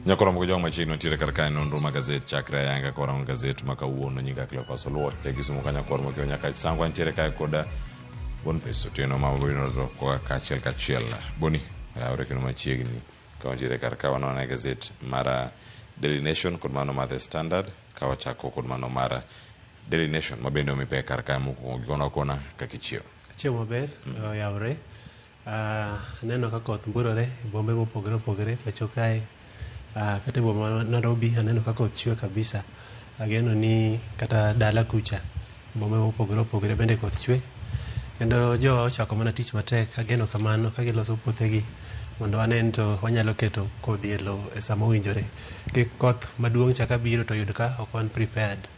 Nyakoro mo jong machiegni nitiere kar kae nonro ma gazet chakre ayanga korango gazet ma kawuono nyinga Cleophas Oluoch kagisumo ka nyakoro mo nyaka sangwa nitiere kae koda Boniface Otieno ma wabiro ko kachiel boni aure kendo machiegni ka nitiere kar ka wanona gazet mara Daily Nation kod mano ma The Standard ka wachako kod mano mara Daily Nation ma bende omipe kar kae mokwongo gikona kona kakichiew maber yaure neno ka koth mburore bombe mopogore opogore pacho kae kata boma Nairobi aneno ka koth chwe kabisa. Ageno ni kata dala kucha bombe mopogore opogore bende koth chwe kendo jo ochako mana tich matek. Ageno kamano ka giloso puothegi mondo wanen to wanyalo keto kodhi e lowo e sama owinjore ki koth maduong' chaka biro to yud ka ok wan prepared.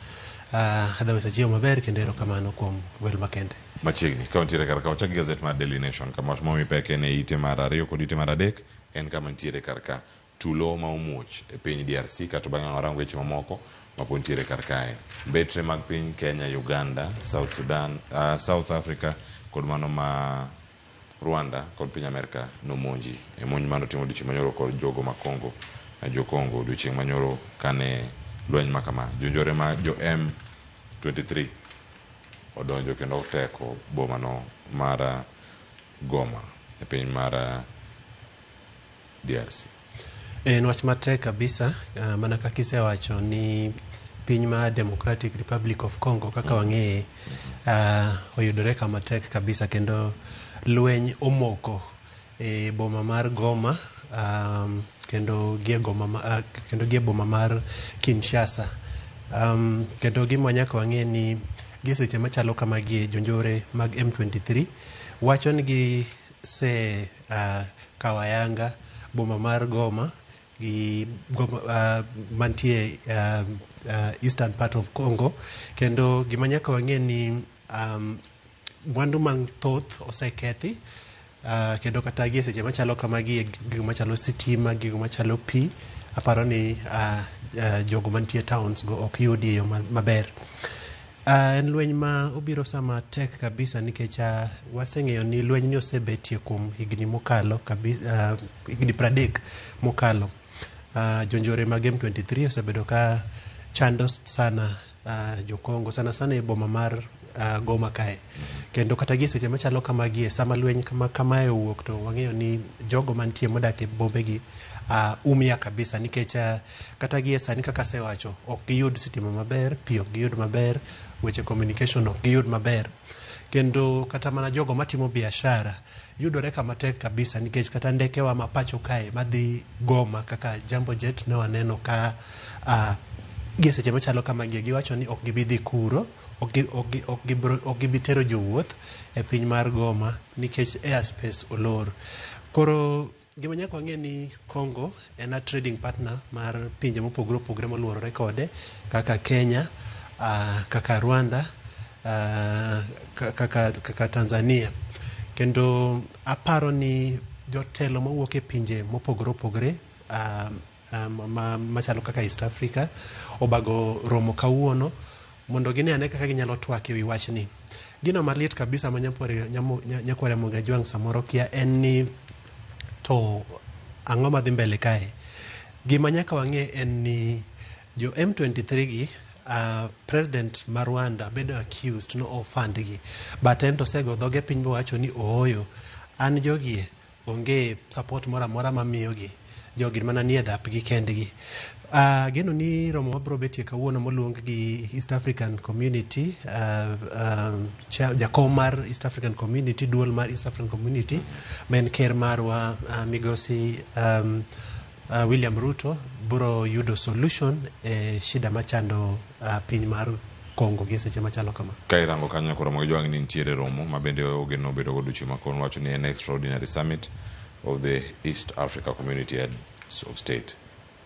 Adawesa achiew maber kendo erokamano kuom wel makende machiegni ka nitiere kar ka wachak gazet mar Daily Nation kama momipeke ne ite mar 2 kod ite mar 3 en kama nitiere kar ka tulo ma omuoch e piny DRC kata bang'e warango weche mamoko mapo nitiere kar kae mbetre mag piny Kenya, Uganda, South Sudan, South Africa kod mano ma Rwanda kod piny Amerika nomonji e monj mano timo odiochieng' manyoro kod jogo ma Congo jo Congo odiochieng' manyoro kane lweny makama jonjore ma jo M23 odonjo kendo teko boma no mara Goma e piny mara DRC. En wach matek kabisa mana kaka isewacho ni piny ma Democratic Republic of Congo kaka wang'eye oyudore kama tek kabisa kendo lweny omoko e boma mar Goma kendo gie boma mar Kinshasa kendo gima nyaka wang'e ni gi seche machalo kamagi jonjore mag M23 wacho ni gi se kawayanga boma mar Goma gi mantie eastern part of Congo kendo gima nyaka wang'e ni mwandu mang thoth osekethi kendo kata gie seche machalo kamagi gigo machalo sitima gigo machalo pi aparo ni jogo mantie towns go ok yudi yo maber. En lweny ma obiro sama tek kabisa nikech waseng'eyo ni lweny ni osebetie kuom higni mokalo kabisa higni 30 mokalo. Jonjore mag M23 osebedo ka chando sana jo Congo sana e boma mar Goma kae kendo kata gie seche machalo kamagi sama lweny kamae owuok to wang'eyo ni jogo mantie modak e bombegi umia kabisa nikech kata gie sani kaka sewacho ok giyud sitima maber, pi ok giyud maber, weche communication ok giyud maber kendo kata mana jogo matimo biashara yudore kama tek kabisa nikech kata ndekewa mapacho kae madhi Goma kaka Jambo Jet ne waneno ka gie seche machalo kamagi giwacho ni ok gibi dhi kuro ok gibi tero jowuoth e piny mar Goma nikech airspace olor. Koro gima nyaka wang'e ni Congo en a trading partner mar pinje mopogore opogore moluorore kode kaka Kenya, kaka Rwanda, kaka Tanzania kendo aparo ni jotelo mawuok e pinje mopogore opogore machalo kaka East Africa obago romo kawuono mondo gine ane kaka ginyalo twak ewi wachni. Gino malit kabisa ma nyakware Mogajwang' samoro kia en ni to ang'o madhi mbele kae. Gima nyaka wang'e en ni jo M23 gi president mar Rwanda bedo accused no offend gi but en to sego dhoge piny wacho ni ooyo an jogie onge support mora mora mamiyogi jogi mana nie dhap gi kendgi. Geno ni romo mabro betie kawuono moluong gi East African Community jakom mar East African Community duol mar East African Community men ker marwa migosi William Ruto bro yudo solution e shida machando piny mar Congo gie seche machalo kama. Ka irango kanyo koro Mogajwang' ni nitiere romo ma bende ogeno bedo go duchi makon wacho ni an extraordinary summit of the East Africa Community Heads of State.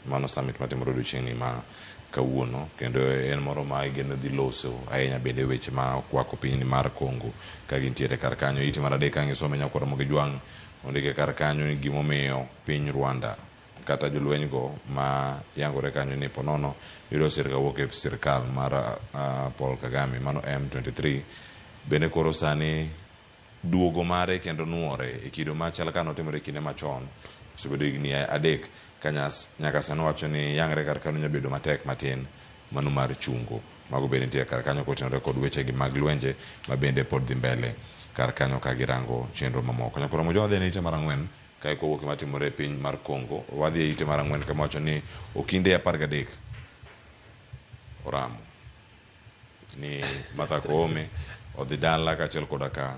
Mano summit matimore odiochieng' ni ma kawuono kendo en moro ma igeno dhi loso ahinya bende weche ma okwako piny mar Congo ka gintiere kar kanyo. Ite mar 3 ka ngisome nyakoro Mogajwang' ondike kar kanyo ni gimomiyo piny Rwanda kata jolweny go ma yangore kanyo ni ponono yudo sirka wuok e sirkal mar Paul Kagame mano M23 bende koro sani duogo mare kendo nuore e kido machal ka notimore kinde machon osebedo higni 3 nyaka sani wacho ni yangre kar kanyo nyabedo matek matin mano mar chungo mago bende nitie kar kanyo kotenore kod wechegi mag lwenje ma bende pod dhi mbele kar kanyo ka girango chenro mamoko. Nyakoro mojo wadhi e ite mar ang'wen kae kowuok gima timore e piny mar Congo. Wadhi e ite mar ang'wen kama wacho ni okinde 13 oramo ni Martha Koome odhi dala kaachiel koda ka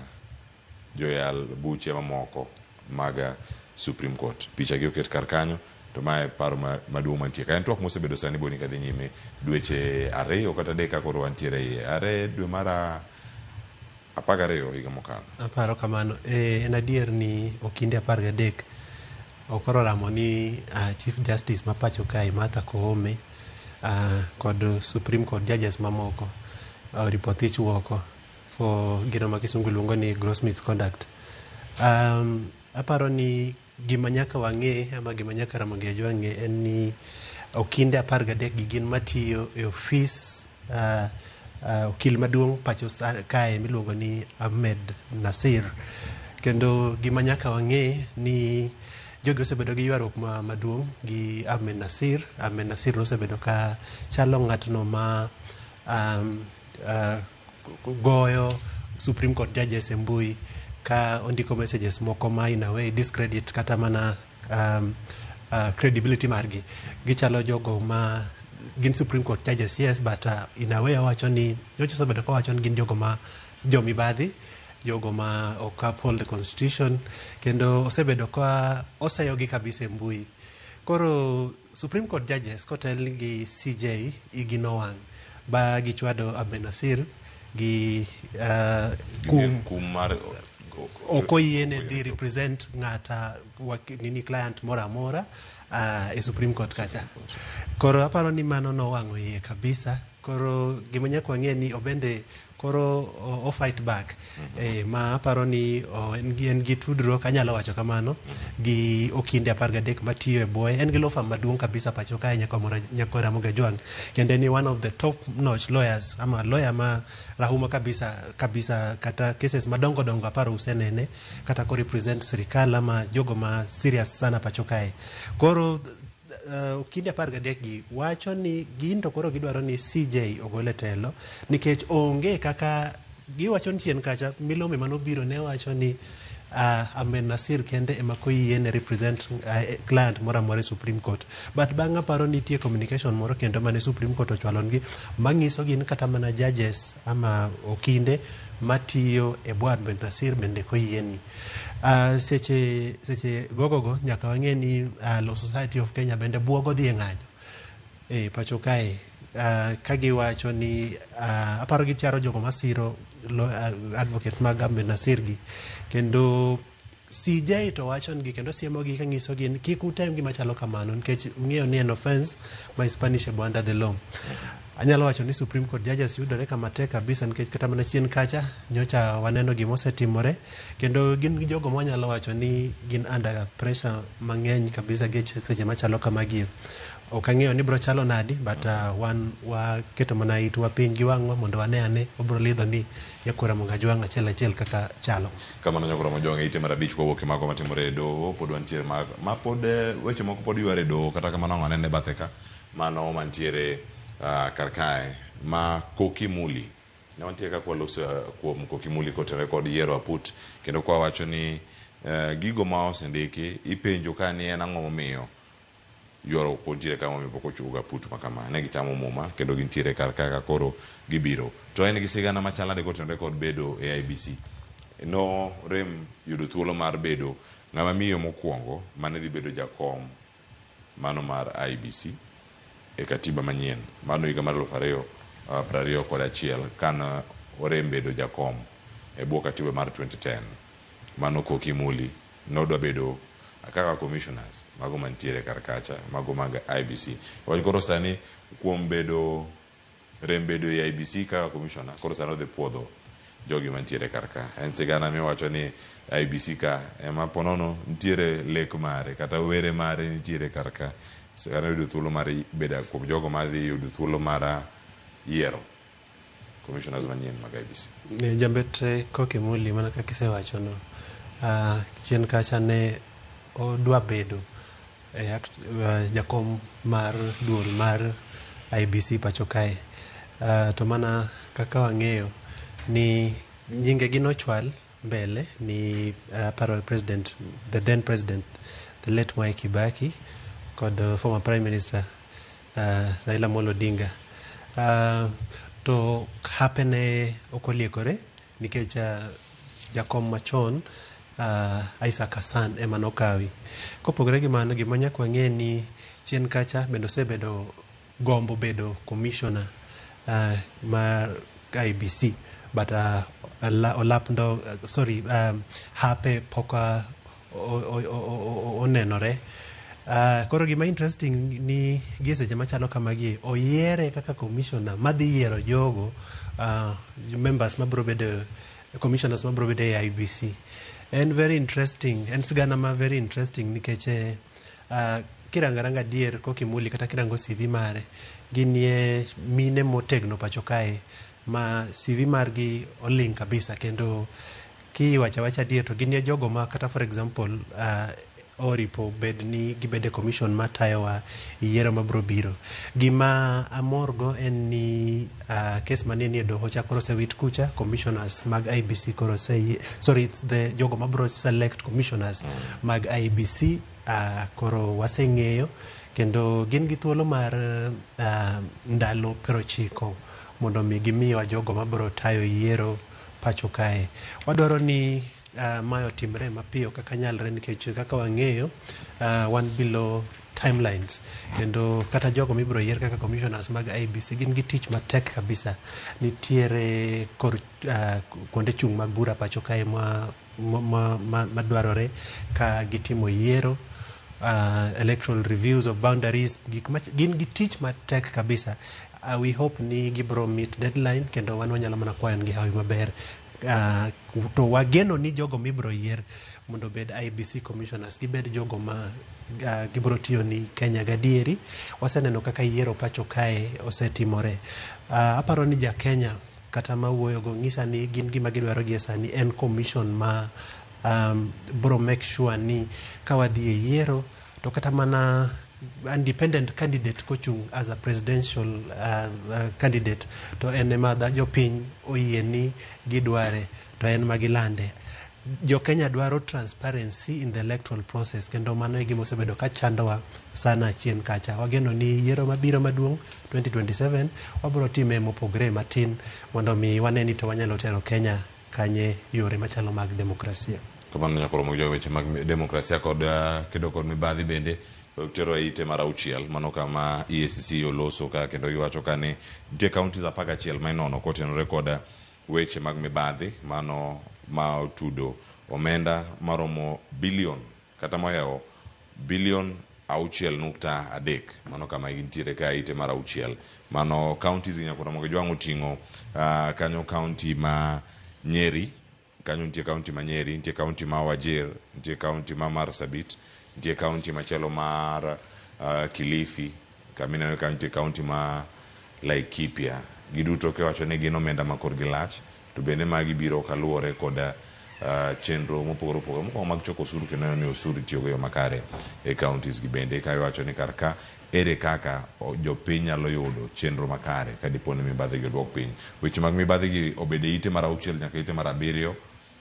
joyal buche mamoko mag Supreme Court. Picha gi oket kar kanyo to mae paro maduong' mantie ka en twak mosebedo sani boni kadhi nyime dweche 2 kata 3 koro wantiere iye are dwe mar 12 higa mokalo. Aparo kamano en adier ni okinde 13 okoro ramo ni Chief Justice ma pacho kae Martha Koome kod Supreme Court judges mamoko report ich woko for gino ma kisungu luongo ni gross misconduct. Aparo ni gima nyaka wang'e ama gima nyaka Ramogi Ajwa ng'e en ni okinde 13 gi gin matiyo e ofis okil maduong' pacho kae miluongo ni Ahmed Nasir, kendo gima nyaka wang'e ni jogi osebedo gi ywaruok maduong' gi Ahmed Nasir. Ahmed Nasir nosebedo ka chalo ng'atno ma goyo Supreme Court judges e mbui ka ondiko messages moko ma in a way discredit kata mana credibility margi. Gichalo jogo ma gin Supreme Court judges, yes, but in a way wacho ni nyocha osebedo ka wacho ni gin jogo ma jomibadhi, jogo ma ok uphold the constitution, kendo osebedo ka oseyogi kabisa e mbui. Koro Supreme Court judges kotel gi CJ igi nowang' ba gichwado Ahmed Nasir gi kum mar okoyiene dhi represent ng'ata nini client mora amora e Supreme Court kacha. Koro aparo ni mano nowang'o iye kabisa. Koro gima nyaka wang'e ni obende koro o fight back ma aparo ni en gi tudruok, anyalo wacho kamano, gi okinde 13 matiyo e bwoye. En gi law firm maduong' kabisa pacho kae nyako Ramogi Ajwa, kendo ni one of the top notch lawyers ama lawyer ma rahuma kabisa kata cases madongo aparo usenene kata ko represent sirikal ama jogo ma serious sana pacho kae. Koro okinde 13 gi wacho ni gin to koro gidwaro ni CJ ogole telo nikech onge kaka giwacho ni chien kacha milome manobiro ne wacho ni Ahmed Nasir kende ema koyiene represent client mora amora e Supreme Court, but bang' aparo nitie communication moro kendo mane Supreme Court ochwalongi manyiso gin kata mana judges ama okinde matiyo e bwo Ahmed Nasir bende koyieni. Seche gogogo nyaka wang'e ni Law Society of Kenya bende buogo dhi e ng'anyo pacho kae ka giwacho ni aparo gicharo jogo masiro advocates mag Ahmed Nasir gi, kendo CJ to wachon gi kendo siemogi ka ng'isogi ni kik utem gima chalo kamano nikech ung'eyo ni en offense ma is punishable under the law. Anyalo wacho ni Supreme Court judges yudore kama tek kabisa nikech kata mana chien kacha nyocha waneno gima osetimore, kendo gin jogo mwanyalo wacho ni gin under pressure mang'eny kabisa gi seche machalo kamagi. Ok ang'eyo ni bro chalo nadi, but wan waketo mana itwa piny gi wang'wa mondo wane ane obro lidho ni nyako Ramogi Ajwa achiel kaka chalo. Kamano nyako Ramogi Ajwa ite mar 5 kowuok mago matimore e doho pod wantiere ma pod weche moko pod yware doho kata kamano ng'anene bathe ka mano mantiere kar kae ma Kokimuli ne wantiere ka kwaloso kuom Kokimuli kotere kod yiero aput, kendo kwa wacho ni gigo ma osendiki ipenjo ka ni en ang'o momiyo yoro pontiere kama mi poko chuga put makama ne gichamo muma kendo gintiere kar kaka koro gibiro to en gi sigana machala de kotenore kod bedo e IBC no rem yudo thuolo mar bedo ng'ama miyo mokwongo mane dhi bedo jakom mano mar IBC e katiba manyien mano higa mar 2021 kana orem bedo jakom e bwo katiba mar 2010 mano Kokimuli nodwa bedo kaka commissioners mago mantiere kar kacha mago mag IBC. Wach koro sani kuom bedo rembedo e IBC kaka commissioner koro sani odhi puodho jogi mantiere kar ka. En sigana miwacho ni IBC ka ema ponono nitiere lek mare kata were mare nitiere kar ka. Sigana yudo thuolo mar bedo kuom jogo madhi yudo thuolo mar yiero commissioners manyien mag IBC. Jambetre Kokimuli mana kaka isewacho no chien kacha ne odwa bedo jakom mar duol mar IBC pacho kae. To mana kaka wang'eyo ni nyinge gi nochwal mbele ni paro president, the then president, the late Mwai Kibaki kod former prime minister Raila Amolo Odinga. To hapene okoliekore nikech jakom machon Isaac Hassan ema nokawi. Kopogore gi mano, gima nyaka wang'e ni chien kacha bende osebedo gombo bedo commissioner mar IBC, but olapndo hape poka onenore. Koro gima interesting ni gi seche machalo kamagi oyiere kaka commissioner madhi yiero jogo members mabro bedo commissioners mabro bedo e IBC. And very interesting, and sigana ma very interesting nikech kirangaranga dier kokimuli kata kirango CV mare ginie mine motegno pacho kae ma CV margi oling kabisa, kendo kiwacha dier to ginie jogo ma kata for example oripo bed ni gibede commission matayowa yiero mabro biro. Gima amorgo en ni kes manenie doho chakoro sewit kucha commissioners mag IBC koro it's the jogo mabro select commissioners mag IBC koro waseng'eyo, kendo gin gi thuolo mar ndalo 90 mondo mi gimiwa jogo mabro tayo yiero pacho kae. Wadwaro ni mayo timre mapiyo kaka nyalre nikech kaka wang'eyo wan below timelines, kendo kata jogo mibro yier kaka commissioners mag IBC gin gi tich matek kabisa. Nitiere kuonde chung' mag bura pacho kae madwarore ka gitimo yiero, electoral reviews of boundaries, gin gi tich matek kabisa. We hope ni gibro meet deadline, kendo wan wanyalo mana kwayo gi hawi maber. To wageno ni jogo mibro yier mondo bed IBC commissioners gibed jogo ma gibro tiyo ni Kenya gadieri. Waseneno kaka yiero pacho kae osetimore. Aparo ni ja Kenya kata mawuoyo go ng'isa ni gin gima gidwaro gi sani en commission ma bro make sure ni kawadhi e yiero to kata mana independent candidate kochung as a presidential candidate to en ema jopiny oyie ni gidware to en magilande. Jo Kenya dwaro transparency in the electoral process, kendo mano e gima osebedo ka chandowa sana chien kacha. Wageno ni yiero mabiro maduong' 2027 wabro time mopogre matin mondo mi waneni to wanyalo tero Kenya kanye yore machalo mag demokrasia. Kamano nyakoro mo jo weche mag demokrasia kod kedo kod mibadhi bende tero ite mar 6 mano kama EACC oloso ka, kendo giwacho ka ni nitie counties 11 ma inono kotenore kod weche mag mibadhi mano ma otudo omenda maromo bilion kata mohewo bilion 6.3 mano kama gintiere ka ite mar 6 mano counties nyakoro mo jwango tingo kanyo county ma Nyeri, kanyo nitie county ma Nyeri, nitie county ma Wajir, nitie county ma Marsabit, nitie county machelo mar Kilifi, kamina nitie county ma Laikipia. Giduto ke wacho ni gin omenda makor gilach, to bende magi biro kaluwore kod chenro mopogore opogore moko mag choko osuru, kendo ni osuru tiyo go makare e counties gi bende. Ka wacho ni karka ere kaka jopiny nyalo yudo chenro makare ka dipo ni mibadhi gi dwok piny. Weche mag mibadhi gi obede ite mar 6 nyaka ite mar 7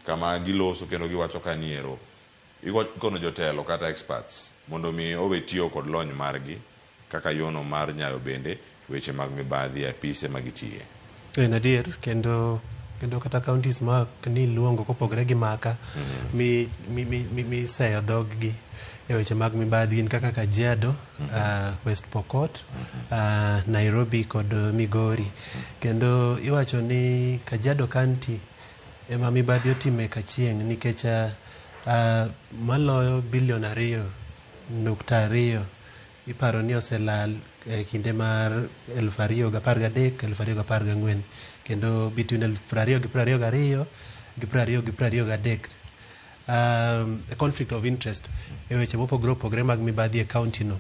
kama giloso, kendo giwacho ka niero ikono jotelo kata experts mondo mi owe tiyo kod lony margi kaka yono mar nyayo bende weche mag mibadhi e apise magitiye. Adier, kendo kata counties ma ni luongo kopogre gi maka mi seyo dhog gi e weche mag mibadhi gin kaka Kajiado, West Pokot, Nairobi kod Migori. Kendo iwacho ni Kajiado County ema mibadhi otime kachieng' nikech maloyo bilion 2.2 iparo ni oselal e kinde mar 2013-2014, kendo between 2022 gi 2023 conflict of interest e weche mopogore opogore mag mibadhi e county no.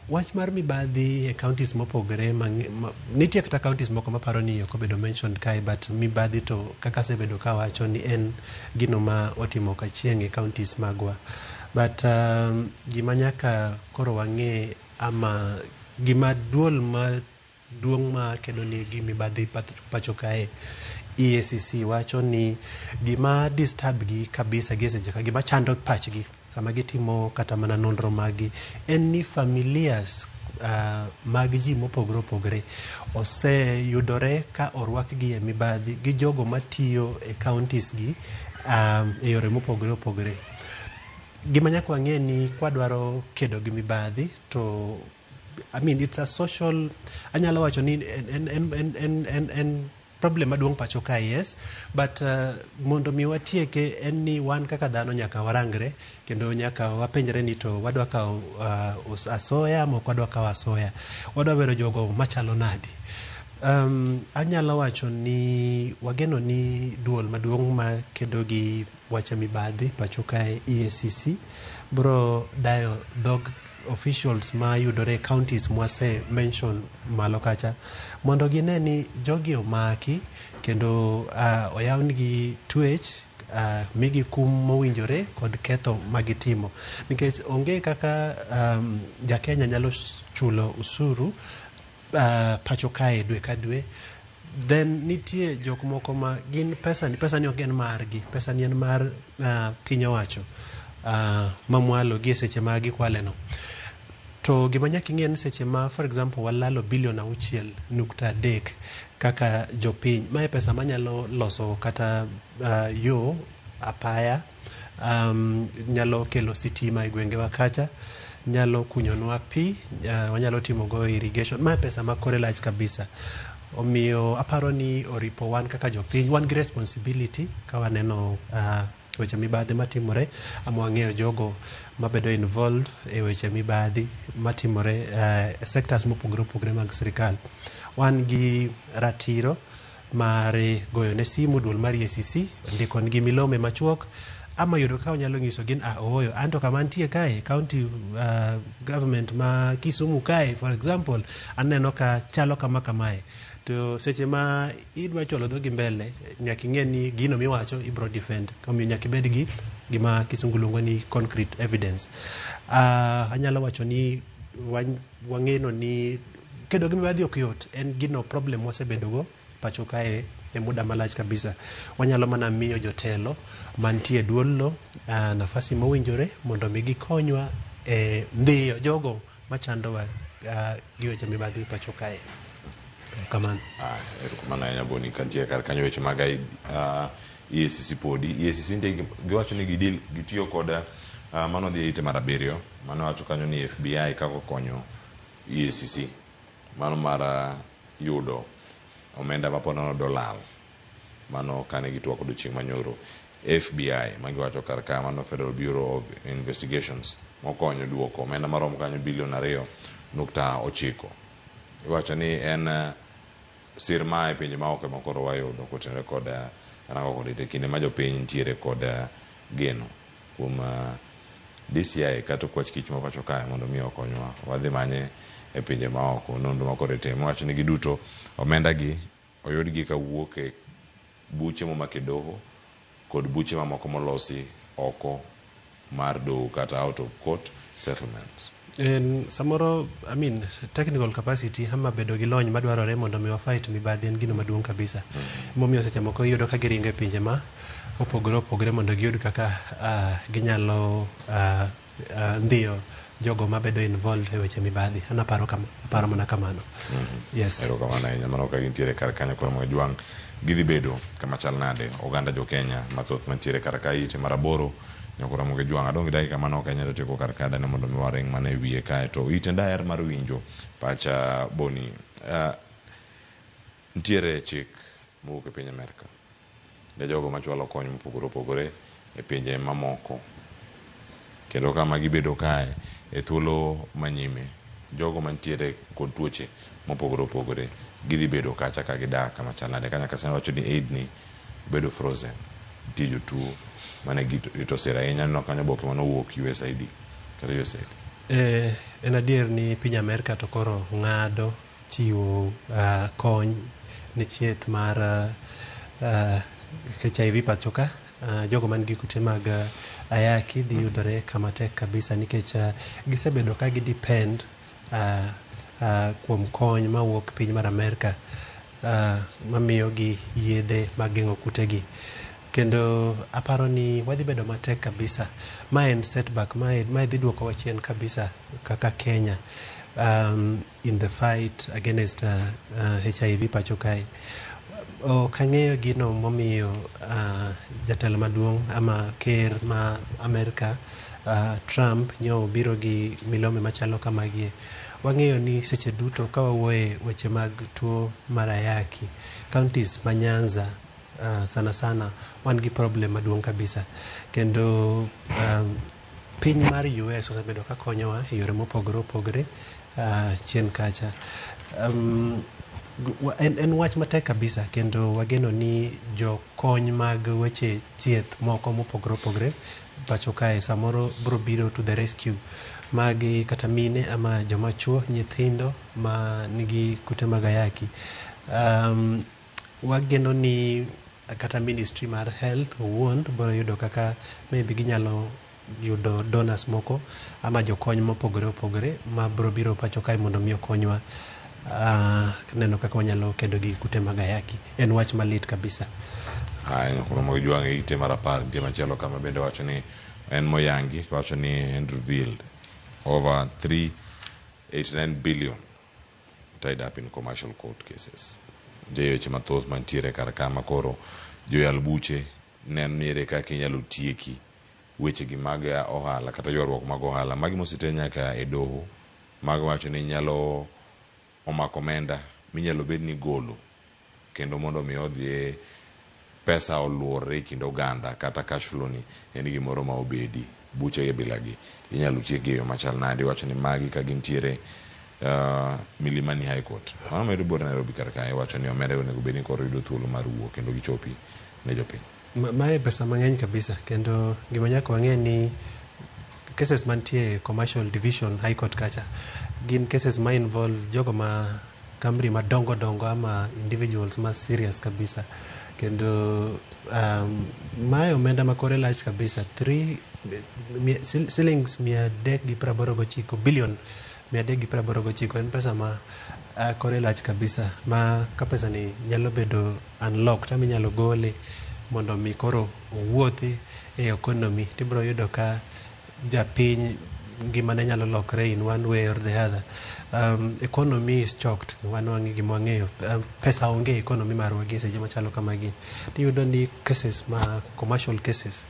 Wach mar mibadhi e counties mopogore nitie kata counties moko maparo ni ok obedo mentioned kai, but mibadhi to kaka sebedo ka wacho ni en gino ma otimo kachieng' e counties magwa. but gima nyaka koro wang'e ama gima duong' ma kedo ni gimibadhi pacho kae EACC wacho ni gima disturb gi kabisa gi seche ka gima chando pachgi sama gitimo kata mana nonro magi en ni familias mag ji mopogore opogore oseyudore ka orwakgi e mibadhi gi jogo matiyo e counties gi e yore mopogore opogore. Gima nyaka wang'e ni kwadwaro kedo gi mibadhi to I mean it's a social anyalo wacho ni en problem maduong' pacho ka, yes, but mondo mi watieke en ni wan kaka dhano nyaka warangre kendo nyaka wapenjre ni to wadwa kawo asoya mok wadwa kawo asoya, wadwa bedo jogo machalo nadi. Anyalo wacho ni wageno ni duol maduong' ma kedo gi wache mibadhi pacho kae EACC bro dayo dhog officials ma yudore counties mwase mention malo kacha mondo gine ni jogi omaki kendo oyawnigi twech migi kum mowinjore kod ketho magitimo nikech onge kaka jakenya nyalo chulo usuru pacho kae dwe ka dwe, then nitie jok moko ma gin pesani ok en margi, pesani en mar piny owacho mamwalo gi seche ma gikwale no. To gima nyaka ing'e ni seche ma for example walalo bilion 6.3 kaka jopiny, mae pesa manyalo loso kata yo apaya, nyalo kelo sitima e gwengewa kacha, nyalo kunyonwa pi, wanyalo timo go irrigation, mae pesa ma kore lach kabisa. Omiyo aparo ni oripo wan kaka jopiny, wan gi responsibility ka waneno weche mibadhi matimore ama wang'eyo jogo mabedo involved e weche mibadhi matimore sectors mopogore opogore mag sirikal. Wan gi ratiro mar goyo ne simu duol mar EACC, ndiko nigi milome machuok ama yudo ka wanyalo nyiso gin ooyo anto kama antie kae county government ma Kisumu kae for example aneno ka chalo kama kamae, to seche ma idwa cholo dhogi mbele nyaka ing'e ni gino miwacho ibro defend, omiyo nyaka ibed gi gima kisungu luongo ni concrete evidence. Anyalo wacho ni wang'eno ni kedo gi mibadhi ok yot, en gino problem wasebedogo pacho kae e muda malach kabisa. Wanyalo mana miyo jotelo mantie duolno nafasi mowinjore mondo mi gikonywa e ndiyo jogo machandowa gi weche mibadhi pacho kae. Kamano. Erokamano ahinya Boni kantie kar kanyo weche mag EACC podi. EACC giwacho ni gitiyo kod mano dhi ite mar 7 mano wacho kanyo ni FBI kako konyo EACC mano mar yudo omenda maponono dolal mano kane gitwa kod chieng' manyoro. FBI magiwacho kar ka mano Federal Bureau of Investigations mokonyo duoko omenda maromo kanyo bilion 2.9. Iwacho ni en sir ma e pinje maoko ma koro wayudo kotenore kod rango kod ite kinde ma jopiny ntiere kod geno kuom DCI kata kwach kich ma pacho kae mondo mi okonywa wadhi manye e pinje maoko nonro ma koro itimo. Wacho ni giduto omenda gi oyudgi kawuok e buche momake doho kod buche mamoko molosi oko mar doho kata out of court settlements. En samoro I mean technical capacity ama bedo gi lony madwarore mondo mi wafight mibadhi en gino maduong' kabisa. Momiyo seche moko yudo ka giringo e pinje ma opogore opogore mondo giyud kaka ginyalo ndiyo jogo mabedo involved e weche mibadhi. Aparo mana kamano. Yes. Erokamano ahinya mano ka gintiere kar kanyo koro mo jwang' gidhi bedo kama chal nade oganda jo Kenya mathoth mantiere kar ka ite mar 8 nyakora moge jwang' adong dakika mano ka nyalo tieko kar ka dane mondo mi waring mana e wiye kae to ite daher mar winjo pacha Boni ntiere chik mowuok e piny Amerika ne jogo machwalo kony mopogore opogore e pinje mamoko kendo kama gibedo kae e thuolo manyime jogo mantiere kod tuoche mopogore opogore gidhi bedo kacha ka gidak kama chal nade kanya kasana wacho ni aid ni bedo frozen nitie jotuo mane gito sira ahinya no kanyo boke manowuok USAID kata USAID. En adier ni piny Amerika to koro ng'ado chiwo kony ne chieth mar HIV pacho ka jogo man gi kute mag ayaki dhi yudore kama tek kabisa nikech gisebedo ka gidepend kuom kony mawuok piny mar Amerka mamiyogi yedhe mageng'o kutegi. Kendo aparo ni wadhi bedo matek kabisa. Ma en setback, mae dhi duoko wa chien kabisa kaka Kenya in the fight against HIV pacho kae. Kang'eyo gino momiyo jatelo maduong' ama ker ma Amerka Trump nyo biro gi milome machalo kamagie. Wang'eyo ni seche duto ka wawuoye weche mag tuo mar ayaki, counties ma Nyanza sana sana wan gi problem maduong' kabisa. Kendo piny mar US osebedo ka konyowa e yore mopogore opogore chien kacha. En wach matek kabisa kendo wageno ni jokony mag weche thieth moko mopogore opogore pacho kae samoro bro biro to the rescue magi kata mine ama joma chuo, nyithindo ma nigi kute mag ayaki. Wageno ni kata Ministry mar Health owuon biro yudo kaka maybe ginyalo yudo donors moko ama jokony mopogore opogore ma bro biro pacho kae mondo mi okonywa neno kaka wanyalo kedo gi kute mag ayaki. En wach malit kabisa. Kono mo juange ite mar 10 nitie machielo kama bende wacho ni en moyangi, wacho ni en revealed over 389 billion tied up in commercial court cases. Weche mathoth mantiere kar kama koro joyal buche nenre kaka inyalo tieki weche gi mag ohala kata ywaruok mag ohala magi mosite nyaka e doho mag wacho ni nyalo omako omenda minyalo bed ni golo kendo mondo mi odhi pesa oluore kendo oganda kata cash flow ni en gimoro ma obedi buche e bilagi inyalo tieki e yo machal nade. Wacho ni magi ka gintiere Milimani High Court medo bor Nairobi kar kae. Wacho ni omenda onego bed ni koro yudo thuolo mar wuok kendo gichopi ne jopiny. Mae pesa mang'eny kabisa kendo gima nyaka wang'e ni cases mantie commercial division High Court kacha gin cases ma involve jogo ma kamri madongo dongo ama individuals ma serious kabisa. Kendo mae omenda makore lach kabisa shillings 389 billion 389 en pesa ma kore lach kabisa ma ka pesa ni nyalo bedo unlocked ama inyalo gole mondo mi koro owuothi e economy tibro yudo ka japiny ngimane nyalo lokre in one way or the other. Economy is choked. Wanwangi gimwang'eyo pesa onge economy marwa gi seche machalo kamagi. Tiyudo ni cases ma commercial cases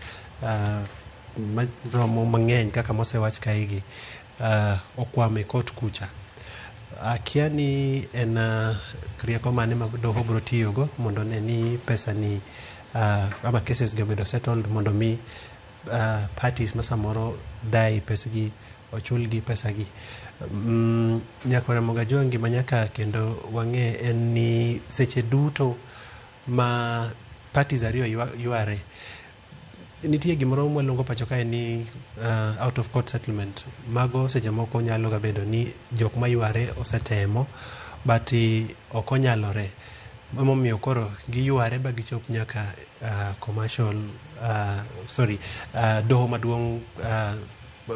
romo mang'eny kaka mosewach kaigi okwame court kucha. Akia ni en rieko mane mag doho bro tiyogo mondo ne ni pesa ni ama cases go bedo settled mondo mi parties masamoro dai pesgi ochulgi pesagi. Nyaka moga jongi manyaka kendo wang'e en ni seche duto ma parties ariyo yware nitie gimoro mwalongo pacho kae ni out of court settlement. Mago seche moko nyalo ga bedo ni jok ma yware osetemo but okonyalore momiyo koro giyware ba gichop nyaka commercial doho maduong'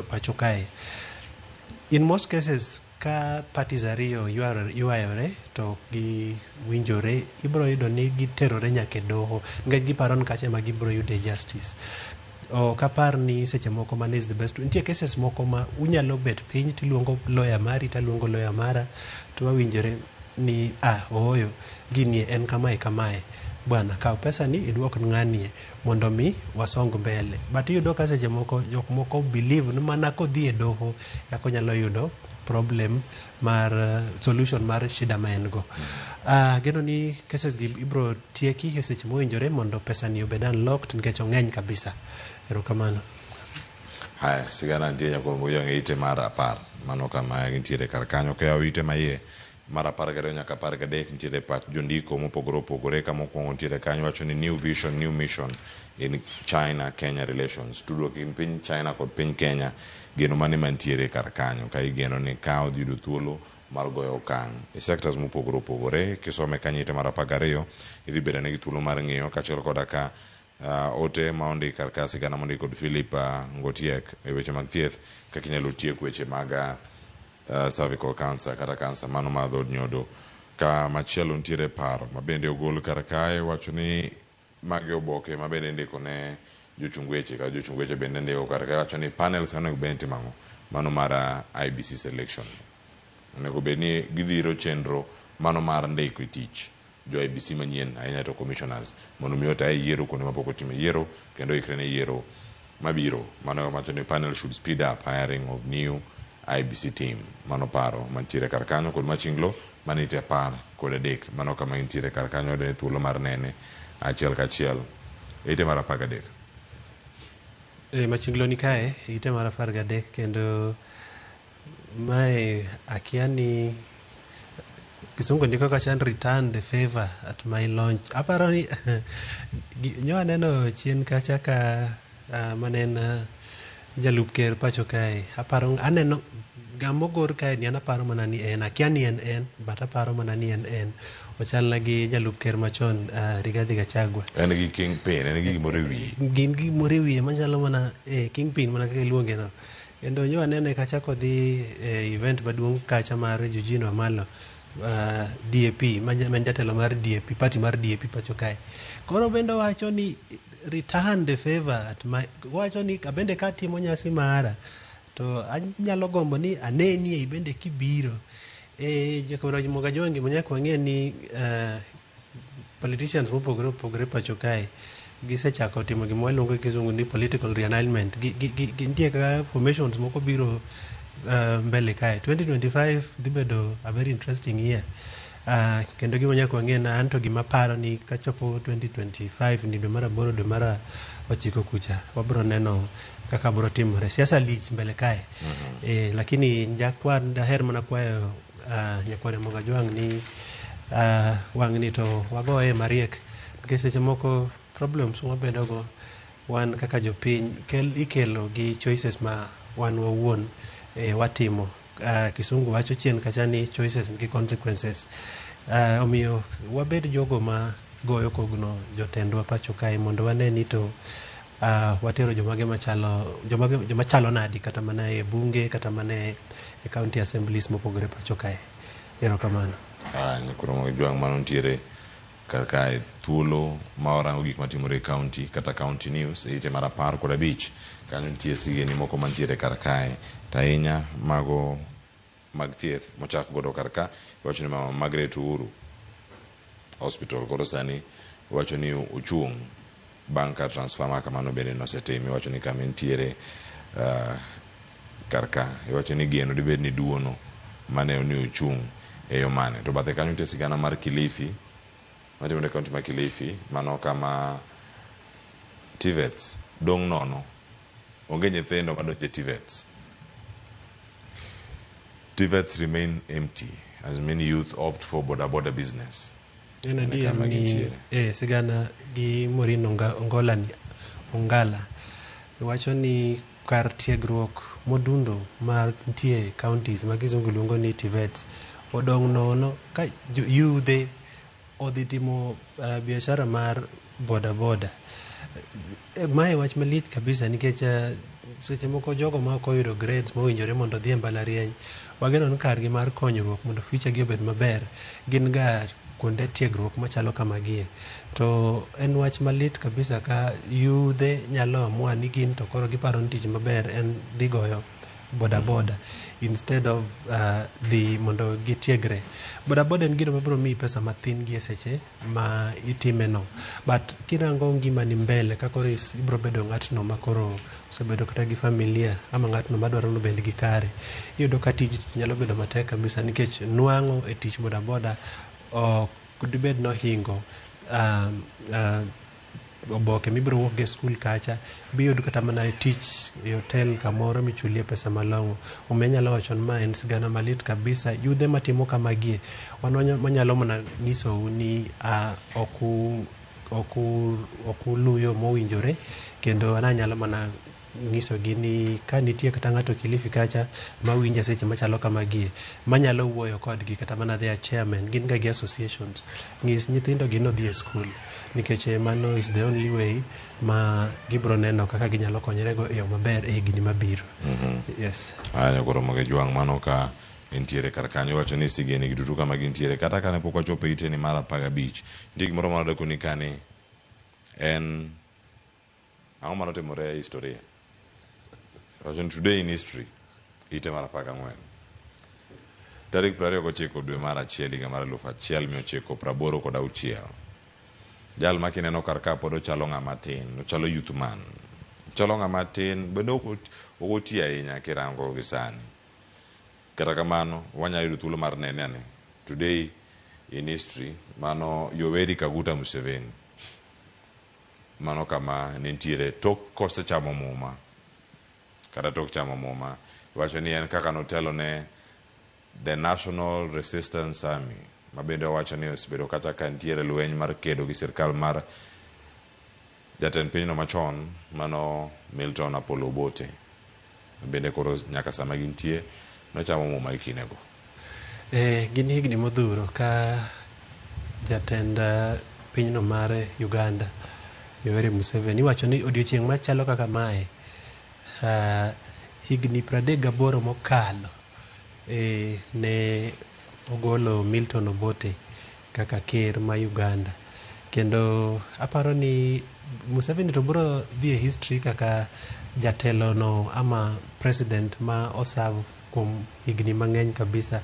pacho kae. In most cases ka parties ariyo ywayore to gi winjore ibro yudo ni giterore nyaka doho nga giparo ni kacha ma gibro yude justice. Kapar ni seche moko man is the best. Nitie cases moko ma unyalo bet piny tiluongo lawyer mari taluongo lawyer mara to wawinjore ni oyo gini en kamae bwana kaw pesa ni iduok ng'anie mondo mi wasong mbele. But yudo ka seche moko jok moko believe ni mana kodhi e doho yako nyalo yudo problem mar solution mar shida ma en go. Geno ni cases gi ibro tieki e seche mowinjore mondo pesa ni obed unlocked nikech ong'eny kabisa. Erokamano. Sigana nitie nyakoro moyange ite mar 10 mano kama gintiere kar kanyo ka ite maiye mar 12 nyaka 13 nitiere pach jondiko mopogore opogore ka mokwongo nitiere kanyo wacho ni new vision new mission in China Kenya relations tudruok in piny China kod piny Kenya geno mane mantiere kar kanyo ka igeno ni ka odhi yudo thuolo mar goyo okang' e sectors mopogore opogore. Kisome kanyo ite mar 12 idhi bedo negi thuolo mar ng'iyo kachiel koda ka ote ma ondik kar ka sigana mondik kod Philip Ngotiek e weche mag thieth kaka inyalo tiek weche mag cervical cancer kata kansa mano mar dhod nyodo. Ka machielo nitiere paro ma bende ogol kar kae wacho ni magi oboke ma bende ndiko ne jochung weche ka jochung weche bende ndiko kar kae wacho ni panels onego bende timo mano mar IBC selection, onego bed ni gidhiro chenro mano mar ndiko tich jo IBC manyien ahinya to commissioners mondo mi otae yiero kuonde mapok otime yiero kendo ikre ne yiero mabiro. Mano wacho ni panel should speed up hiring of new IBC team. Mano paro mantiere kar kanyo kod machinglo manite par kod adek mano kama intiere kar kanyo de thuolo mar nene achiel kachiel ite mar 13. Machinglo ni kae ite mar 13 kendo mae akia ni kisungu ndiko kachan return the favor at my launch. Aparo ni nyo aneno chien kacha ka manen jalup ker pacho kae. Aparo aneno gamogor kae ni anaparo mana ni en akia ni en but aparo mana ni en ochal na gi jalup ker machon Rigathi Gachagua. En gi kingpin, en gi gimore wiye. Gin gi gimore wiye manyalo mana kingpin mana kaka iluonge no. Kendo nyo aneno kacha kodhi event maduong' kacha mar Eugene Wamalwa DAP man jatelo mar DAP party mar DAP pacho kae. Koro bende wacho ni return the favor at my, wacho ni abende ka timo nyasi mara to anyalo gombo ni aneni e bende kibiro jakoro Moga Jwangi manyaka wang'e ni politicians mopogore pacho kae gisechako timo gima waluongo gi kizungu ni political realignment. Gintie kaka formations moko biro mbele kae. 2025 dhi bedo a very interesting year. Kendo gima nyaka wang'e na anto gima paro ni kachopo 2025 ni dwe mar 8 dwe mar 9 kucha wabro neno kaka bro timore. Siasa lich mbele kae. Lakini njakwan daher mana kwayo nyakware Moga Jwang ni wang' ni to wagoye mariek nikech seche moko problems mabedo go wan kaka jopiny ikelo gi choices ma wan wawuon watimo. Kisungu wacho chien kacha ni choices gi consequences. Omiyo wabed jogo ma goyo kogno jotendwa pacho kae mondo wane ni to watero jomage machalo nadi kata mana e bunge kata mana e county assemblies mopogore pacho kae. Erokamano. Nyakoro Moga Jwang mano ntiere kar kae thuolo ma orango gik matimore e county kata county news ite mar 15 kanyo nitie sigeni moko mantiere kar kae tahinya mago mag thieth mochak godo kar ka. Wacho ni Mama Margaret Uhuru Hospital koro sani wacho ni ochung' bang' ka transfer ma kamano bende nosetimi. Wacho ni kama ntiere kar ka wacho ni geno dibed ni duono mane ni ochung' e yo mane to bathe kanyo nitie sigana mar Kilifi matimore kaunti ma Kilifi mano kama TVETs dong' nono, onge nyithindo madonje TVETs. TVETs remain empty as many youth opt for border business. En adier ni sigana gi Maureen Ongala wacho ni kar tiegruok modundo mar ntie counties ma kizungu luongo ni TVETs odong' nono ka yudhe odhi timo biashara mar boda. Mae wach malit kabisa nikech seche moko jogo ma ok oyudo grades mowinjore mondo odhi e mbalariany wageno ni kargi mar konyruok mondo future gi obed maber gin ga kuonde tiegruok machalo kamagie. To en wach malit kabisa ka yudhe nyalo amua ni gin to koro giparo ni tich maber en dhi goyo boda instead of dhi mondo gitiegre. Boda en gino mabiro miyi pesa mathin gi seche ma itime no, but kirango ngima ni mbele ka koro ibiro bedo ng'atno ma koro osebedo kata gi familia ama ng'atno madwaro no bende gi kare, iyudo ka tij nyalo bedo matek kabisa nikech nwang'o e tich boda ok dibed nohingo oboke mibiro wuok ge skul kacha biyud kata mana tich e hotel kamoro michulie pesa malong'o. Omiyo nyalo wacho ni ma en sigana malit kabisa. Yudhe matimo kamagie wan manyalo mana nyisou ni okuluyo mowinjore kendo an anyalo mana nyisogi ni ka nitie kata ng'ato Kilifi kacha mawinja seche machalo kamagie manyalo wuoyo kodgi kata mana their chairman, gin ga gi associations, ng'is nyithindo gi nodhi e skul nikech mano is the only way ma gibro neno kaka ginyalo konyore go e yo maber e higni mabiro. Yes. Anya koro moge jwang' mano ka entiere kar kanyo wacho ni sigeni giduto kama gintiere kata kane pok wachopo ite ni mar 15 nitie gimoro manodeko ni kane en ang'o manotimore e historia wacho ni today in history ite mar 14 tarik 29 dwe mar 1 higa mar 1986 jal makineno kar ka pod ochalo ng'ama tin, ochalo youth man, ochalo ng'ama tin, bende ok oti ahinya kirango gi sani. Kata kamano wanya yudo thuolo mar nene ane today in history mano Yoweri Kaguta Museveni, mano kama nentiere tok kosechamo muma kata tok chamo muma, wacho ni en kaka notelo ne the National Resistance Army, mabende wacho ni osebedo kata ka ntiere lweny mar kedo gi sirkal mar jatend pinyno machon mano Milton Apollo Obote, bende koro nyaka sama gintie nochamo muma e kinego. Gin higni modhuro ka jatend pinyno mar Uganda Yoweri Museveni wacho ni odiochieng' machalo kaka mae higni 38 mokalo ne ogolo Milton Obote kaka ker ma Uganda, kendo aparo ni Museveni to biro dhi e history kaka jatelo no ama president ma oserve kuom higni mang'eny kabisa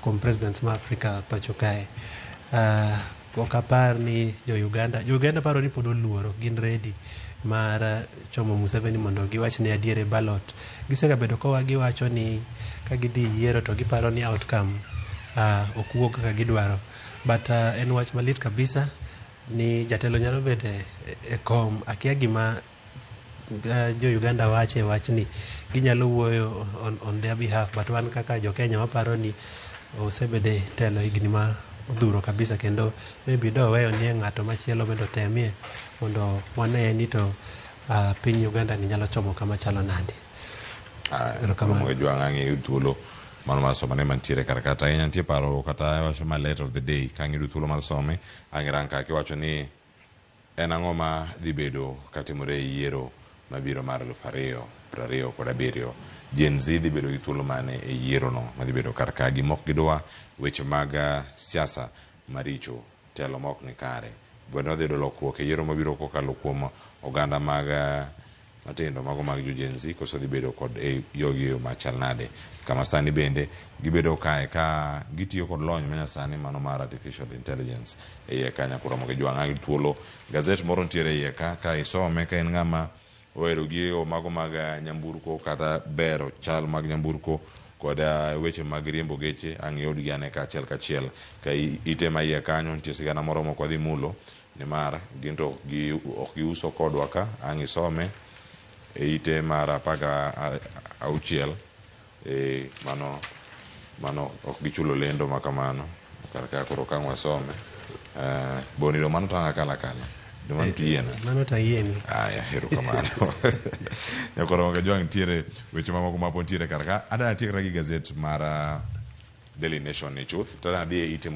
kuom presidents ma Afrika pacho kae. Ok apar ni jo-Uganda paro ni pod oluoro, gin ready mar chomo Museveni mondo giwach ne adiere ballot. Gisebedo kowa giwacho ni ka gidhi yiero to giparo ni outcome ok wuog kaka gidwaro, but en wach malit kabisa ni jatelo nyalo bedo e kom. Akia gima jo-Uganda wache wachni ginyalo wuoyo on their behalf, but wan kaka jo-Kenya waparo ni osebede telo higni ma odhuro kabisa, kendo maybe do weyo ni ng'ato machielo bendo temie mondo wane ni to piny Uganda ni nyalo chomo kama chalo nade. Kama jwang' ang'e thuolo mano mar somane mantiere kar kata ahinya nitie paro kata wacho ma letter of the day ka ang'e thuolo mar some ang'erang ka kiwacho ni en ang'o ma dhi bedo katimore e yiero mabiro mar 2027. Gen Z dhi bedo gi thuolo mane e yiero no madhi bedo kar ka gi mok gidwa weche mag siasa maricho, telo mok ni kare, bende dhi yudo lokruok e yiero mabiro kokalo kuom oganda mag matindo mago mag jo Gen Z koso dhi bedo kod yogi machal nade. Kama sani bende gibedo kae ka gitiyo kod lony manyasani mano mar artificial intelligence e iye kanya kuro moge jwang'a gi thuolo gazet moro ntiere iye ka isome ka en ng'ama ohero gigo mago mag nyamburko kata bero chal mag nyamburko kod weche mag riembo geche, ang' yudgi ane ka achiel kachiel ka ite ma iye kanyo nitie sigana moro moko dhi mulo nimar ginto ok giuso kodwa ka, ang' isome e ite mar 16 mano ok gichulo lendo makamano kar ka koro kang' wasome boniro mano tang'a kala mano tiyiena mano tayieni hero kamano koro moge jwang' ntiere weche mamoko ma pod ntiere kar ka. Adana tiekra gi gazet mar Daily Nation ni chuth to adana dhi e ite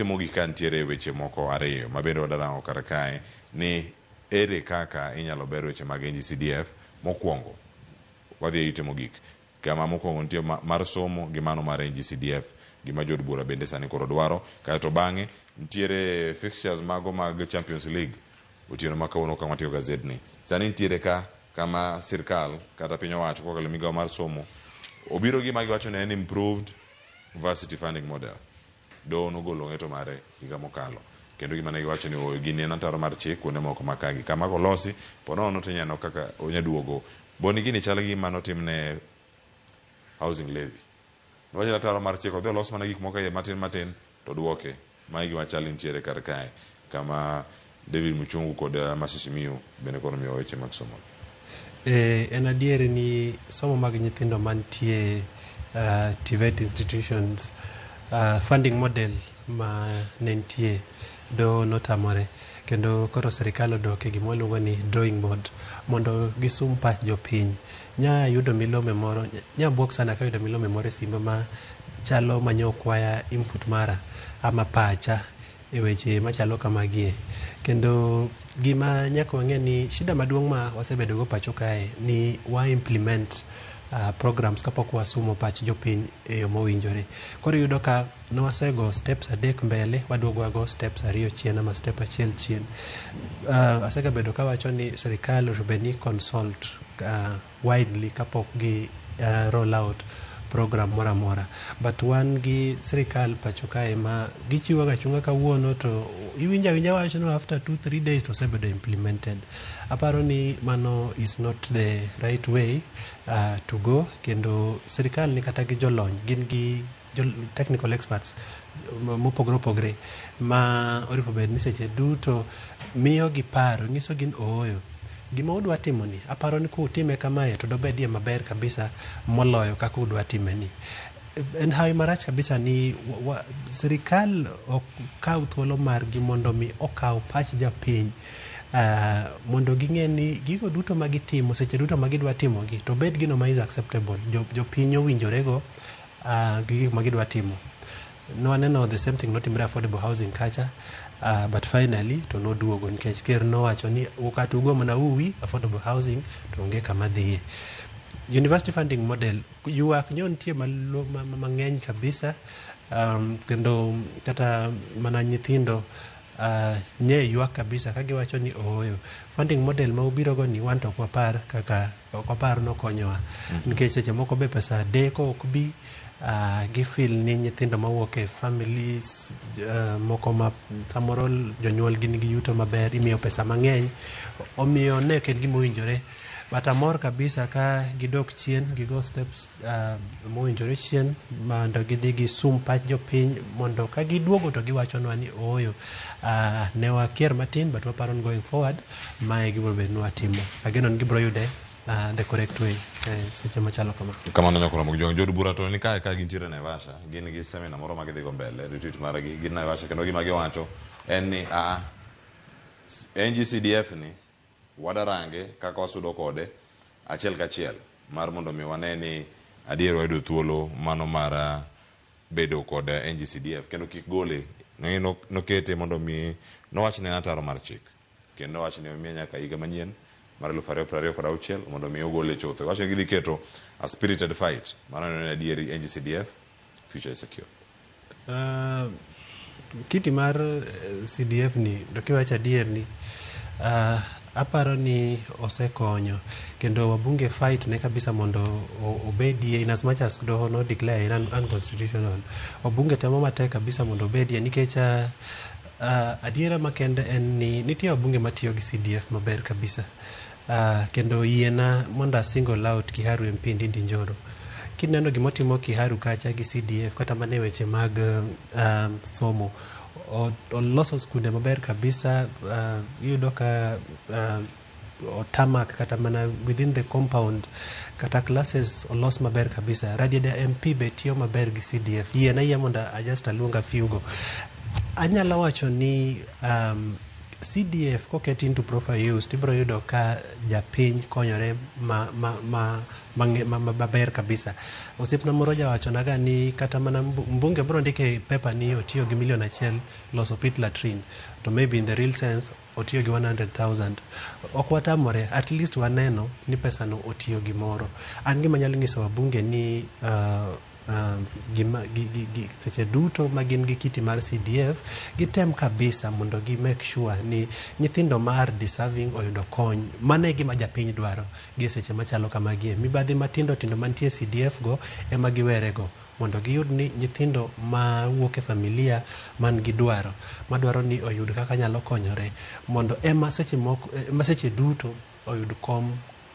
mogik ka ntiere weche moko ariyo mabende wadana kar kae ni ere kaka inyalo ber weche mag NGCDF. Mokwongo wadhi e ite mogik kama mokwongo nitie mar somo gi mano mar NGCDF gima jod bura bende sani koro dwaro, kaeto bang'e ntiere fixtures mago mag Champions League otieno ma kawuono ka watiyo gazedni. Sani ntiere ka kama sirkal kata piny owacho kokalo migawo mar somo obiro gi ma giwacho ne en improved varsity funding model. Doho nogolo ng'eto mare higa mokalo kendo gima ne giwacho ni gini en ataro mar chik kuonde moko makagi kama kolosi ponono tinyano kaka onyaduogo boni gini chal gi mano timne housing levy. Wacho ataro mar chik odhi olos mana gik moko matin to duoke ma gima chal ntiere kar kae kama David Muchungu kod Masisi Miu bende koro miyo weche mag somo. En adier ni somo mag nyithindo mantie TVET institutions funding model ma nentie do notamore kendo koro sirikal odok e gima waluongo ni drawing board mondo gisum pach jopiny. Nya yudo milome moro, nya buok sana ka yudo milome moro e simba ma chalo manyo kwaya input mara ama pacha e weche machalo kamagie. Kendo gima nyaka wang'e ni shida maduong' ma wasebedo go pacho kae ni wa implement programs kapok wasumo pach jopiny e yo mowinjore. Koro yudo ka nwasego steps adek mbele, waduogo wago steps ariyo chien ama step achiel chien. Asegabedo ka wacho ni sirikal onego ni consult widely kapok gi roll out program mora mora, but wan gi sirikal pacho kae ma gichiwo ga chunga kawuono to iwinja wacho no after 2-3 days to sebedo implemented. Aparo ni mano is not the right way to go, kendo sirikal ni kata gi jolony, gin gi technical experts mopogre opogre ma oripo bed ni seche duto miyo gi paro, nyiso gin ooyo gima udwa timo ni, aparo ni kutime kamae to dobedie maber kabisa moloyo kaka udwa time ni. En hawi marach kabisa ni sirikal okaw thuolo margi mondo mi okaw pach japiny, mondo ging'e ni gigo duto magitimo seche duto magidwa timo gi to bed gino ma is acceptable, jopiny owinjorego gi gik magidwa timo. Nwaneno the same thing notimre affordable housing kacha, but finally to noduogo nikech ker nowacho ni ukatugo mana uwi affordable housing to onge kama dhiye. University funding model yuak nyo nitie mang'eny kabisa, kendo kata mana nyithindo nye yuak kabisa kagiwacho ni ooyo funding model ma ubirogo ni wan to kwapar kaka okwapar nokonyowa nikech seche moko be pesa deko ok bi gifil ni nyithindo mawuok e families moko ma samoro jonyuol gin gi yuto maber, imiyo pesa mang'eny, omiyo ne ken gima owinjore. But amor kabisa ka gidok chien, gigo steps mowinjore chien mondo gidhi gisum pach jopiny mondo ka giduogo to giwachonwa ni ooyo ne wakier matin but waparo ni going forward mae gibiro bedo ni watimo. Ageno ni gibiro yude the correct way seche machalo kama. Kamano nyakora mog jong bura to ni kae ka gintiere Naivasha, gin gi seminar moro ma gidhigo mbele, retreat margi gin Naivasha, kendo gima giwacho en ni NGCDF ni wadarange kaka wasudo kode achiel kachiel mar mondo mi wane ni adier wayudo thuolo mano mar bedo kod NGCDF kendo kik gole nokete mondo mi nowachne ataro mar chik kendo wachne omiye nyaka higa manyien mar 2026 mondo mi ogole chothe. Wachne gidhi keto a spirited fight mano ne adieri NGCDF future is secure. Kiti mar CDF ni dokiwacha adier ni aparo ni osekonyo kendo wabunge fight ne kabisa mondo obedie in as much as doho no declare unconstitutional. Wabunge temo matek kabisa mondo obedie nikech adiera makende en ni nitie wabunge matiyo gi CDF maber kabisa, kendo yiena mondo single out Kiharu MP Ndindi Njoro. Kineno gimotimo Kiharu kacha gi CDF kata mane weche mag somo oloso skunde maber kabisa, yudo ka otamak kata mana within the compound kata classes olos maber kabisa. Radieda MP be tiyo maber gi CDF. Yiena yie mondo ajust aluonga fiugo. Anyalo wacho ni CDF koket into proper use tibro yudo ka japiny konyore maber kabisa. Osiepna moro jawachonaga ni kata mana mbunge bro ndike paper ni otiyo gi $1 million loso pit latrine, to maybe in the real sense otiyo gi 100,000. Ok watamore, at least waneno ni pesa no otiyo gi moro. An gima nyalo nyiso wabunge ni seche duto magin gi kiti mar CDF gitem kabisa mondo gi make sure ni nyithindo mar deserving oyudo kony. Mane gima japiny dwaro gi seche machalo kamagie. Mibadhi matindo tindo mantie CDF go ema giwere go mondo giyud ni nyithindo ma wuok e familia man gi dwaro madwaro ni oyud kaka nyalo konyore mondo ema seche duto oyud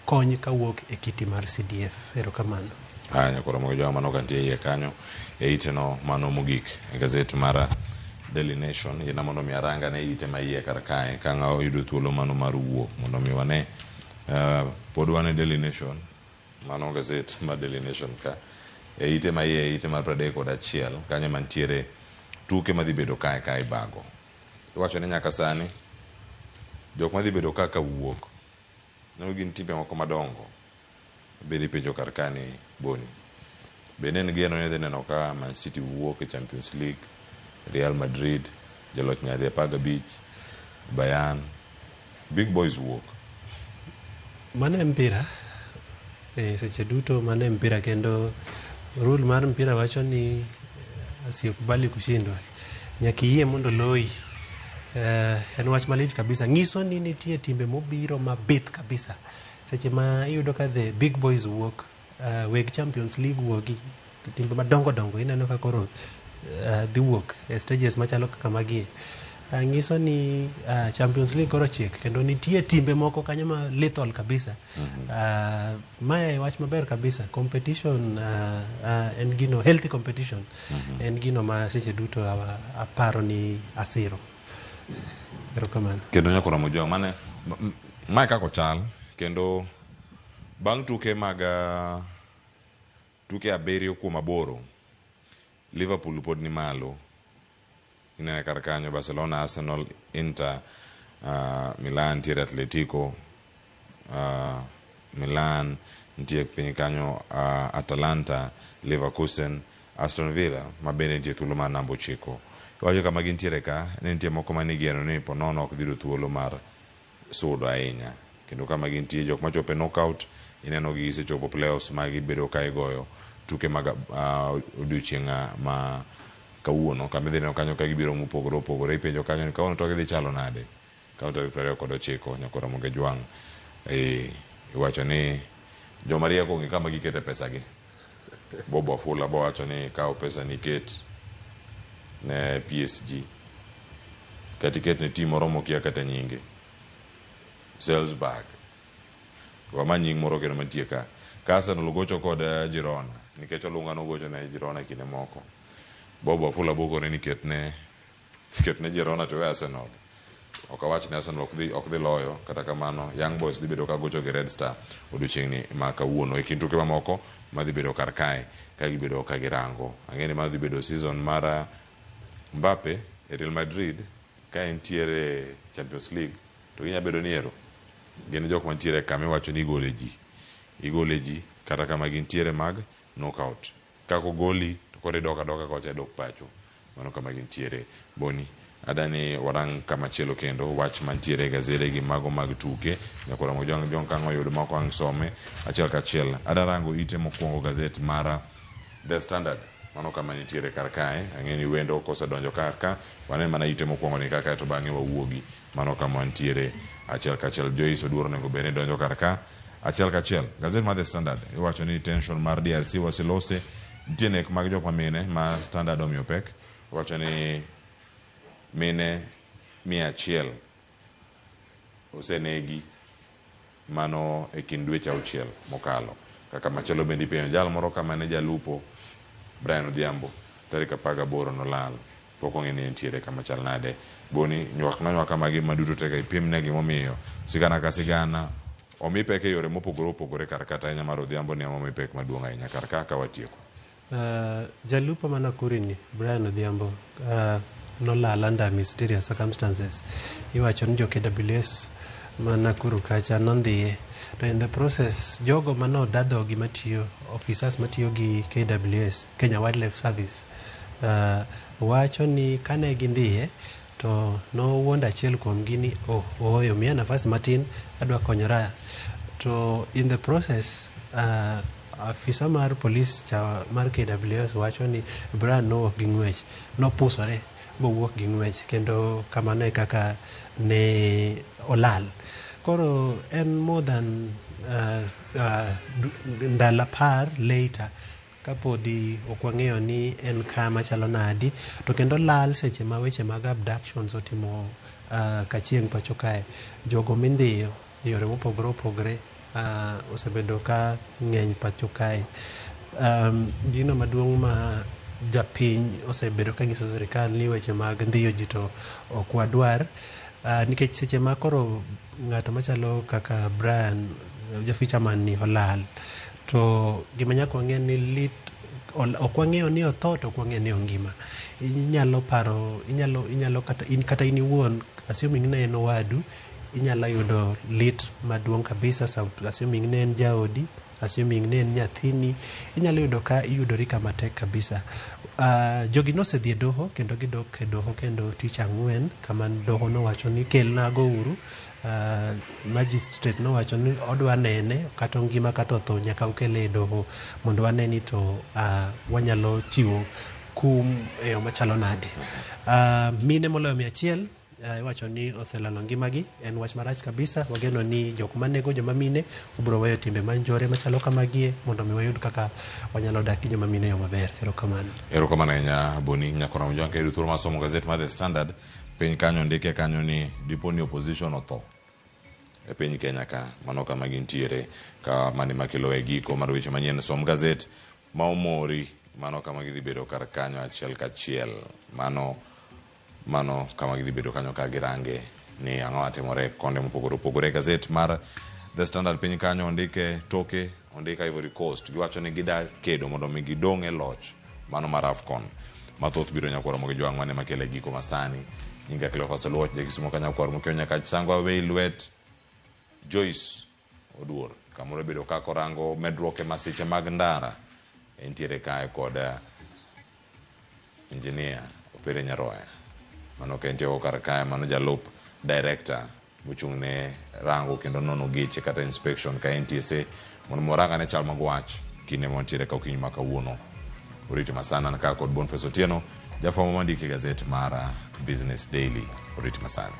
kony kawuok e kiti mar CDF. Erokamano. Nyakora mog joma mano kantie iye kanyo e ite no mano mogik e gazet mar Daily Nation. Yena mondo mi aranga ne ite ma iye kar kae ka ng'awo yudo thuolo mano mar wuok mondo mi wane pod wane Daily Nation, mano gazet mar Daily Nation ka e ite ma iye ite mar 31 kanyo mantiere tuke madhi bedo kae bago. Iwacho ni nyaka sani jok madhi bedo ka wuok ne gin timbe moko madongo. Bedi penjo kar kani Boni. Bende en geno ne dhi neno ka Man City wuok e Champions League, Real Madrid jaloch nyadi 15, Bayern, big boys wuok. Mane mpira seche duto mane mpira, kendo rule mar mpira wacho ni asiyekubali kushindwa nyaka iyie mondo loyi. En wach malich kabisa, nyiso ni nitie timbe mobiro mabith kabisa seche ma iyudo ka the big boys wuok, weg Champions League wuogi, timbe madongo dongo ineno ka koro dhi wuok e stages machalo kaka magie. Nyiso ni Champions League koro chiek, kendo nitie timbe moko kanyo ma lethal kabisa. Mae wach maber kabisa. Competition en gino, healthy competition en gino ma seche duto aparo ni asiro. Erokamano. Kendo nyako ramo jong mane mae kako chal, kendo bang' tuke mag tuke 7 kuom 8 Liverpool pod ni malo. Inene kar kanyo Barcelona, Arsenal, Inter, Milan, ntiere Atletico, Milan, ntiere piny kanyo Atalanta, Leverkusen, Aston Villa, ma bende ntiere thuolo mar namba 9. Iwacho kama gintiere ka, ne ntiere moko manigeno ni po nono ok dhiyudo thuolo mar sudo ahinya. Kendo kama gintiere jok machopo e knockout, ineno gi gisechopo playoffs ma gibedo ka igoyo tuke mag odiochieng' ma kawuono, kama idhi neno kanyo ka gibiro mopogore opogore. Ipenjo kanyo ni kawuono to gidhi chalo nade. Kawuono tarik 29 nyako Ramogi Jwang'. Iwacho ni joma rieko onge kama gikete pesagi. Bobo Afula wacho ni kawo pesa ni ket ne PSG, kati ket ne tim moro mokia kata nyinge, Salzburg, wama nying moro kendo mantie ka. Arsenal gocho kod Girona, nikech Olunga nogocho ne Girona kinde moko. Bobo Afula bogore ni ket ne Girona to Arsenal. Ok awach ni Arsenal ok dhi loyo, kata kamano Young Boys dhi bedo ka gocho gi Red Star odiochieng'ni ma kawuono e kind tuke mamoko madhi bedo kar kae ka gibedo ka girango. Ang'eni madhi bedo season mar Mbappe e Real Madrid ka entiere Champions League, to ginya bedo ni ero gin jok mantiere kama iwacho ni igole ji kata kama gintiere mag knockout. Kako goli to kore doka kocha dok pacho, mano kama gintiere. Boni adani warang kama chielo kendo wach mantiere gazede gi mago mag tuke nyako Ramogi Jwang' kang' oyudo mako ang' some achiel kachiel. Adarango ite mokwongo gazet mara The Standard, mano kama nitiere kar kae. Ang'eni wendo kosedonjo kar ka, wane mana ite mokwongo ni kaka to bang'e wawuogi, mano kama nitiere achiel kachiel. Joyce Oduor nego bene donjo kar ka achiel kachiel. Gazet mar The Standard iwacho ni tension mar DRC wasilose, nitie nek mag jok mamine ma Standard omiyo pek. Iwacho ni mine 100 osenegi mano e kind dweche 6 mokalo. Kaka machielo bende ipenjo jal moro kama ne jalupo Brian Odhiambo tarik 18 nolal, pok ong'e ni entiere kama chal nade. Boni nywak magi maduto teka ipim ne gimomiyo sigana ka sigana omi pek e yore mopogore opogore kar kata ahinya mar Odhiambo ni omi pek maduong' ahinya kar ka watieko. Jalupo mana kurini Brian Odhiambo nolal under mysterious circumstances. Iwacho ni jo KWS mana kuru kacha nondhiye, to in the process jogo mano dadho gi matiyo, officers matiyo gi KWS, Kenya Wildlife Service, wacho ni kane gindhiye to nowuondo achiel kuom gi ni oyo miya nafas matin adwa konyora. To in the process afisa mar polis mar KWS wacho ni Brian nowuok gi ng'wech, nopusore bowuok gi ng'wech, kendo kamano e kaka ne olal. Koro en more than ndalo 10 later kapodi ok wang'eyo ni en kama chalo nadi, to kendo lal seche ma weche mag abductions otimo kachieng' pacho kae. Jogo mindhiyo e yore mopogore opogore osebedo ka ng'eny pacho kae. Gino maduong' ma japiny osebedo ka nyiso sirikal ni weche mag ndhiyo ji to ok wadwar, nikech seche ma koro ng'ato machalo kaka Brian, ja fisherman ni olal, to gima nyaka wang'e ni lit ok wang'eyo ni otho to ok wang'eyo ni ongima. Inyalo paro, inyalo kata in iwuon, assuming ne en owadu, inyalo yudo lit maduong' kabisa, assuming ne en jaodi, assuming ne en nyathini, inyalo yudo ka iyudori kama tek kabisa. Jogi nosedhi e doho kendo gidok e doho kendo tich ang'wen, kama doho nowacho ni kelnago uru. Magistrate nowacho ni odwa nene kata ngima kata otho nyaka ukele e doho mondo waneni to wanyalo chiwo kum e yo machalo nade. Mine moloyo 100 iwacho ni oselalo ngimagi. En wach marach kabisa. Wageno ni jok manego joma mine ubiro weyo timbe manjore machalo kamagie mondo mi wayud kaka wanyalo dak gi joma mine yo maber. Erokamano. Erokamano ahinya Boni Nyakona Mjonka. Yudo thuolo mar somo gazet mar The Standard. Piny kanyo ndike kanyo ni dipo ni opposition otho e piny Kenya ka, mano kama gintiere, ka mane makelo e giko mar weche manyien. Som gazet ma omori, mano kama gidhi bedo kar kanyo achiel kachiel. Mano kama gidhi bedo kanyo ka girange ni ang'o matimore konde mopogore opogore. Gazet mar The Standard piny kanyo ondike toke, ondika Ivory Coast giwacho ni gida kedo mondo mi gidong' e loch mano mar AFCON. Mathoth biro nyakwara mo gi jwang' mane makelo e giko masani. Nyinga Cleophas Oluoch Jakisumo ka nyakwar mo Kenya ka sangwa we lwet Joyce Oduor kamoro bedo ka korango medruok e masiche mag ndara. Entiere kae kod engineer Opere Nyaroya. Mano ka entiere kar kae, mano jalup director mochung' ne rango kendo nono geche kata inspection ka NTSA mondo moranga ne chal mag wach kine montiere ka okinyi ma kawuono. Oriti masana ka kod Boniface Otieno, jafwambo mandike gazet mar Business Daily. Oriti masana.